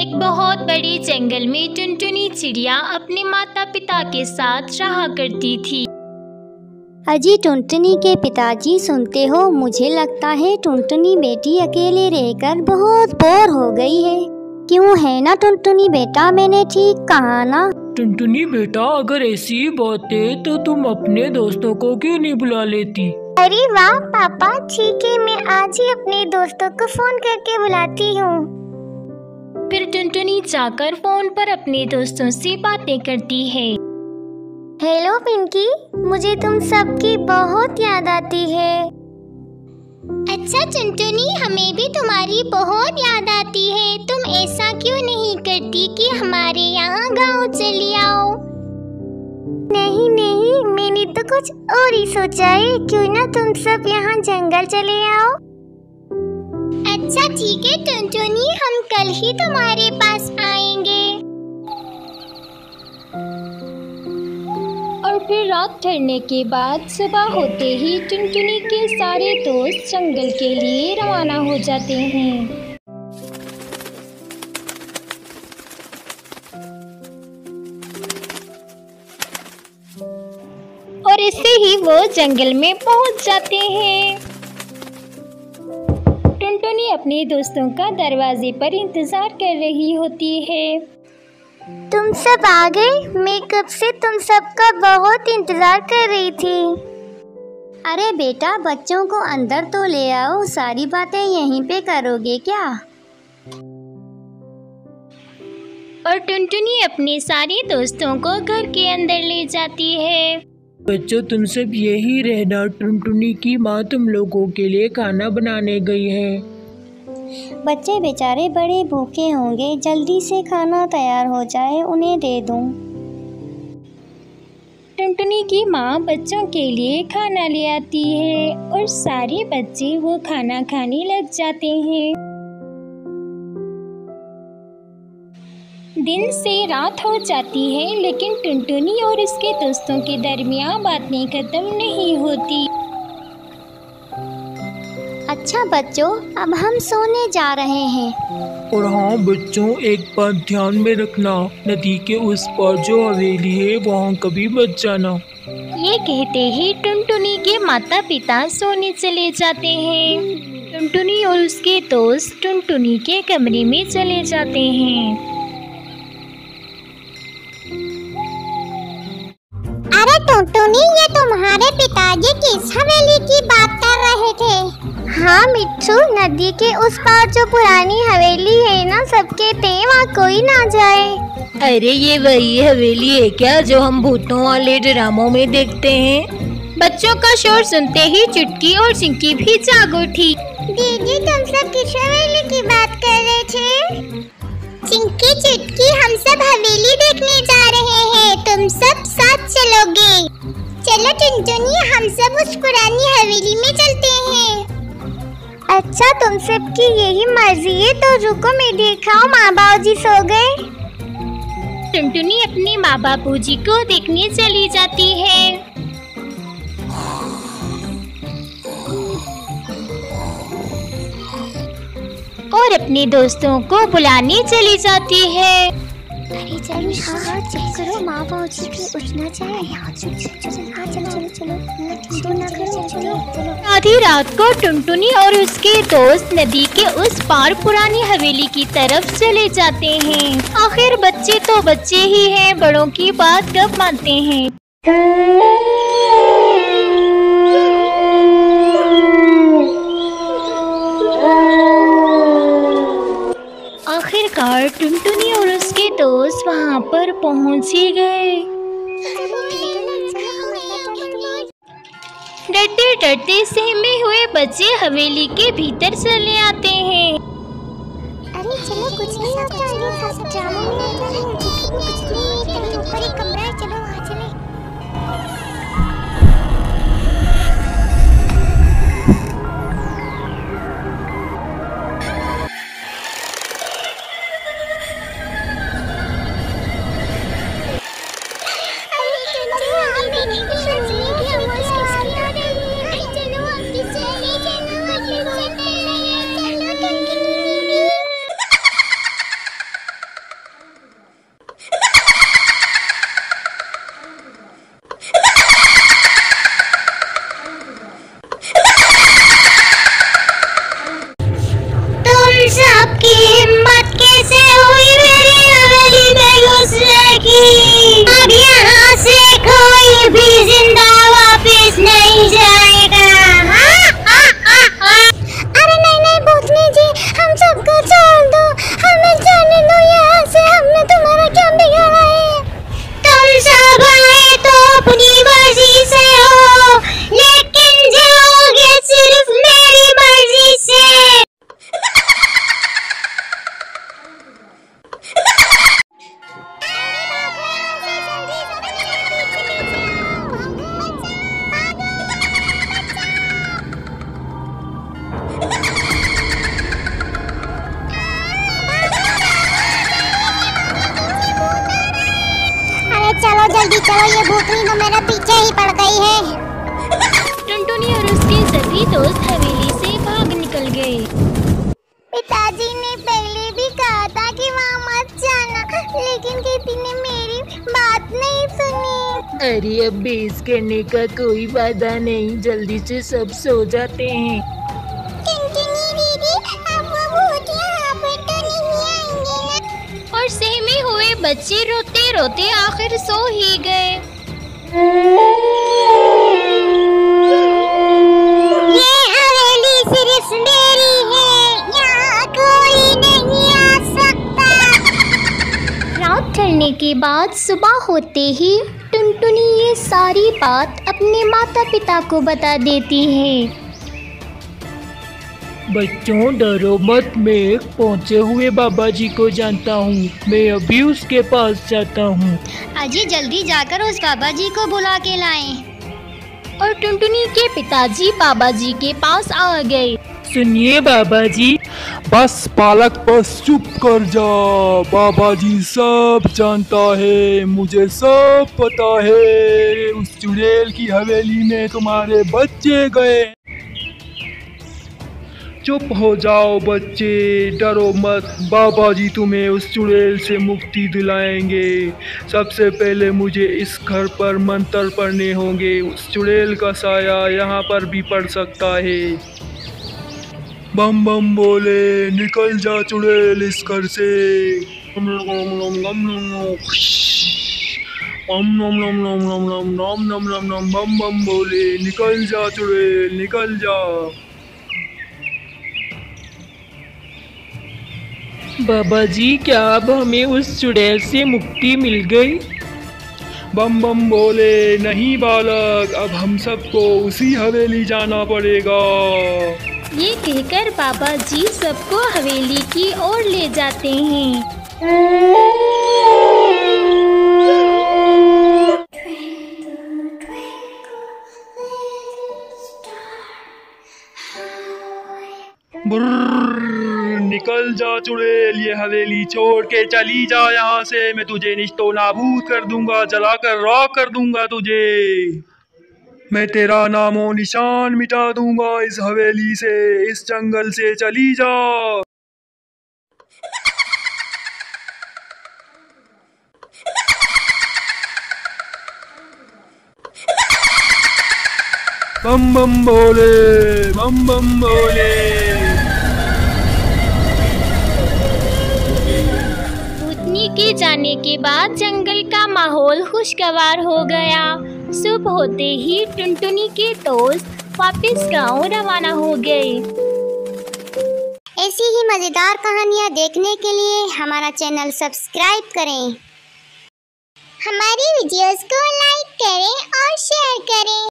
एक बहुत बड़े जंगल में टुनटुनी चिड़िया अपने माता पिता के साथ रहा करती थी। अजी टुनटुनी के पिताजी, सुनते हो, मुझे लगता है टुनटुनी बेटी अकेले रहकर बहुत बोर हो गई है। क्यों है ना टुनटुनी बेटा, मैंने ठीक कहा ना? टुनटुनी बेटा, अगर ऐसी बात है तो तुम अपने दोस्तों को क्यों नहीं बुला लेती? अरे वाह पापा, ठीक है, मैं आज ही अपने दोस्तों को फोन करके बुलाती हूँ। फिर टुनटुनी जाकर फोन पर अपने दोस्तों से बातें करती है। हेलो पिंकी, मुझे तुम सबकी बहुत याद आती है। अच्छा टुनटुनी, हमें भी तुम्हारी बहुत याद आती है। तुम ऐसा क्यों नहीं करती कि हमारे यहाँ गांव चली आओ? नहीं नहीं, मैंने तो कुछ और ही सोचा है। क्यों ना तुम सब यहाँ जंगल चले आओ? अच्छा ठीक है टुनटुनी, हम कल ही तुम्हारे पास आएंगे। और फिर रात ठहरने के बाद सुबह होते ही टुनटुनी के सारे दोस्त जंगल के लिए रवाना हो जाते हैं। और इससे ही वो जंगल में पहुंच जाते हैं। टुनटुनी अपने दोस्तों का दरवाजे पर इंतजार कर रही होती है। तुम सब आ गए? मैं कब से तुम सबका बहुत इंतजार कर रही थी। अरे बेटा, बच्चों को अंदर तो ले आओ, सारी बातें यहीं पे करोगे क्या? और टुनटुनी अपने सारे दोस्तों को घर के अंदर ले जाती है। बच्चों, तुम सब यही रहना, टुनटुनी की माँ तुम लोगों के लिए खाना बनाने गई है। बच्चे बेचारे बड़े भूखे होंगे, जल्दी से खाना तैयार हो जाए, उन्हें दे दूं। टुनटुनी की माँ बच्चों के लिए खाना ले आती है और सारे बच्चे वो खाना खाने लग जाते हैं। दिन से रात हो जाती है, लेकिन टुनटुनी और उसके दोस्तों के दरमियान बातें खत्म नहीं होती। अच्छा बच्चों, अब हम सोने जा रहे हैं। और हाँ बच्चों, एक बात ध्यान में रखना, नदी के उस पार जो हवेली है वहाँ कभी मत जाना। ये कहते ही टुनटुनी के माता पिता सोने चले जाते हैं। टुनटुनी और उसके दोस्त टुनटुनी के कमरे में चले जाते हैं। अरे टुनटुनी, ये तुम्हारे पिताजी किस हवेली की बात कर रहे थे? हाँ मिट्ठू, नदी के उस पार जो पुरानी हवेली है ना, सबके कहते हैं वहाँ कोई ना जाए। अरे ये वही हवेली है क्या जो हम भूतों वाले ड्रामों में देखते हैं? बच्चों का शोर सुनते ही चुटकी और चिंकी भी जाग उठी। दीदी, तुम सब किस हवेली की बात कर रहे थे? चिंकी चुटकी, हम सब हवेली देखने जा रहे हैं, तुम सब साथ चलोगे? चलो टुनटुनी, हम सब उस पुरानी हवेली में चलते हैं। अच्छा, तुम सबकी यही मर्जी है तो रुको, मैं देखाऊं माँ बाबूजी सो गए। टुनटुनी अपने माँ बापू जी को देखने चली जाती है। और अपने दोस्तों को बुलाने चली जाती है। अरे चलो, हाँ चेक करो, माँ बाबूजी भी उठना चाहिए। हाँ चलो ना करो, चलो। आधी रात को टुनटुनी और उसके दोस्त नदी के उस पार पुरानी हवेली की तरफ चले जाते हैं। आखिर बच्चे तो बच्चे ही हैं, बड़ों की बात कब मानते हैं। आखिरकार टुनटुनी और उसके दोस्त वहाँ पर पहुँच ही गए। डरते डरते सहमे हुए बच्चे हवेली के भीतर चले आते हैं। अरे चलो, कुछ नहीं होता, ड्रामा में आता है, कुछ नहीं होता, ऊपर एक कमरा है, चलो वहाँ चले। चलो जल्दी चलो, ये भूतनी तो मेरे पीछे ही पड़ गई है। टुनटुनी और उसके सभी दोस्त हवेली से भाग निकल गए। पिताजी ने पहले भी कहा था कि वहाँ मत जाना, लेकिन किसी ने मेरी बात नहीं सुनी। अरे अब बेस करने का कोई वादा नहीं, जल्दी से सब सो जाते हैं। टुनटुनी दीदी, अब वो भूत यहाँ पे तो नहीं आएंगे ना? और सहमे हुए बच्चे रोते रोते आखिर सो ही गए। ये हवेली सिर्फ मेरी है, यहाँ कोई नहीं आ सकता। रात ढलने के बाद सुबह होते ही टुनटुनी ये सारी बात अपने माता पिता को बता देती है। बच्चों डरो मत, मैं पहुँचे हुए बाबा जी को जानता हूँ, मैं अभी उसके पास जाता हूँ। अजी जल्दी जाकर उस बाबा जी को बुला के लाएं। और टुनटुनी के पिताजी बाबा जी के पास आ गए। सुनिए बाबा जी। बस बालक बस चुप कर जा, बाबा जी सब जानता है, मुझे सब पता है। उस चुड़ैल की हवेली में तुम्हारे बच्चे गए। चुप हो जाओ बच्चे, डरो मत, बाबा जी तुम्हें उस चुड़ैल से मुक्ति दिलाएंगे। सबसे पहले मुझे इस घर पर मंत्र पढ़ने होंगे, उस चुड़ैल का साया यहाँ पर भी पड़ सकता है। बम बम बोले, निकल जा चुड़ैल इस घर से। ओम नम नम बम बम बोले, निकल जा चुड़ैल निकल जा। बाबा जी क्या अब हमें उस चुड़ैल से मुक्ति मिल गई? बम बम बोले, नहीं बालक, अब हम सबको उसी हवेली जाना पड़ेगा। ये कहकर बाबा जी सबको हवेली की ओर ले जाते हैं। निकल जा चुड़ैल, ये हवेली छोड़ के चली जा यहाँ से। मैं तुझे निश्तो नाबूद कर दूंगा, जलाकर राख कर दूंगा तुझे। मैं तेरा नामो निशान मिटा दूंगा इस हवेली से। इस जंगल से चली जा। बम बम बोले, बम बम बोले। के जाने के बाद जंगल का माहौल खुशगवार हो गया। सुबह होते ही टुनटुनी के दोस्त वापस गांव रवाना हो गए। ऐसी ही मजेदार कहानियाँ देखने के लिए हमारा चैनल सब्सक्राइब करें, हमारी वीडियोस को लाइक करें और शेयर करें।